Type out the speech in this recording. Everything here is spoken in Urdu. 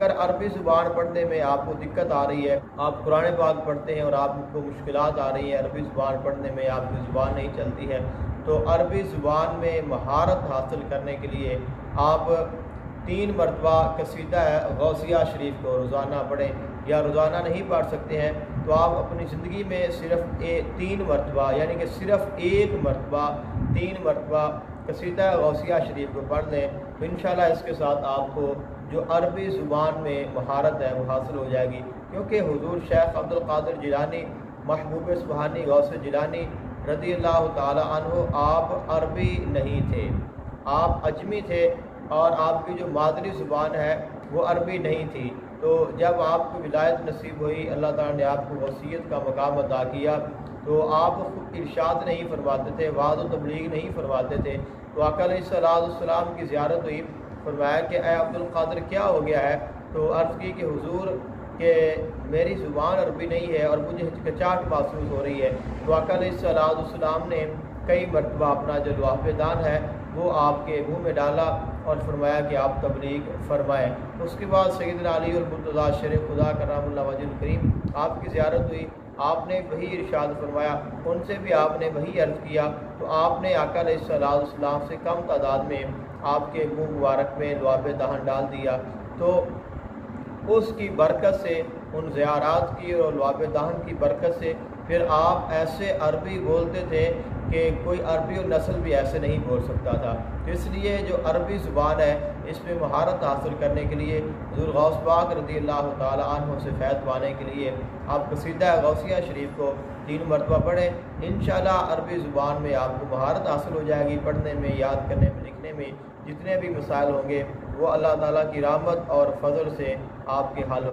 اگر عربی زبان پڑھنے میں آپ کو دقت آ رہی ہے، آپ قرآن پاک پڑھتے ہیں اور آپ کو مشکلات آ رہی ہیں، عربی زبان پڑھنے میں آپ کی زبان نہیں چلتی ہے، تو عربی زبان میں مہارت حاصل کرنے کے لیے آپ 3 مرتبہ قصیدہ غوثیہ شریف کو روزانہ پڑھیں، یا روزانہ نہیں پڑھ سکتے ہیں تو آپ اپنی زندگی میں صرف 3 مرتبہ، یعنی کہ صرف 1 مرتبہ 3 مرتبہ قصیدہ غوثیہ شریف کو پڑھ لیں، تو انشاءاللہ اس کے ساتھ آپ کو جو عربی زبان میں مہارت ہے وہ حاصل ہو جائے گی۔ کیونکہ حضور شیخ عبد القادر جیلانی محبوب سبحانی غوث جیلانی رضی اللہ تعالی عنہ آپ عربی نہیں تھے، آپ اجمی تھے، اور آپ کی جو مادری زبان ہے وہ عربی نہیں تھی۔ تو جب آپ کو ولایت نصیب ہوئی، اللہ تعالیٰ نے آپ کو وصیت کا مقام عطا کیا، تو آپ خود ارشاد نہیں فرماتے تھے، وعظ و تبلیغ نہیں فرماتے تھے، تو آقا علیہ السلام کی زیارت ہوئی، فرمایا کہ اے عبد القادر کیا ہو گیا ہے؟ تو عرض کی کہ حضور کہ میری زبان عربی نہیں ہے اور مجھے ہچکچاہٹ محسوس ہو رہی ہے۔ تو آقا علیہ السلام نے کئی مرتبہ اپنا جو لوح دان ہے وہ آپ کے منہ میں ڈالا اور فرمایا کہ آپ تبلیغ فرمائیں۔ اس کے بعد سیدنا علی المرتضیٰ شیر خدا کرام اللہ وجہ الکریم آپ کی زیارت ہوئی، آپ نے وہی ارشاد فرمایا، ان سے بھی آپ نے وہی عرض کیا، تو آپ نے آقا علیہ السلام سے کم تعداد میں آپ کے منہ مبارک میں لعاب دہن ڈال دیا۔ تو اس کی برکت سے، ان زیارات کی اور لعاب دہن کی برکت سے پھر آپ ایسے عربی بولتے تھے کہ کوئی عربی اور نسل بھی ایسے نہیں بول سکتا تھا۔ تو اس لیے جو عربی زبان ہے اس میں مہارت حاصل کرنے کے لیے حضور غوث پاک رضی اللہ تعالی عنہ سے فیض پانے کے لیے آپ قصیدہ غوثیہ شریف کو 3 مرتبہ پڑھیں، انشاءاللہ عربی زبان میں آپ کو مہارت حاصل ہو جائے گی، پڑھنے میں، یاد کرنے میں، لکھنے میں جتنے بھی مسائل ہوں گے وہ اللہ تعالیٰ کی رحمت اور فضل سے آپ کے حل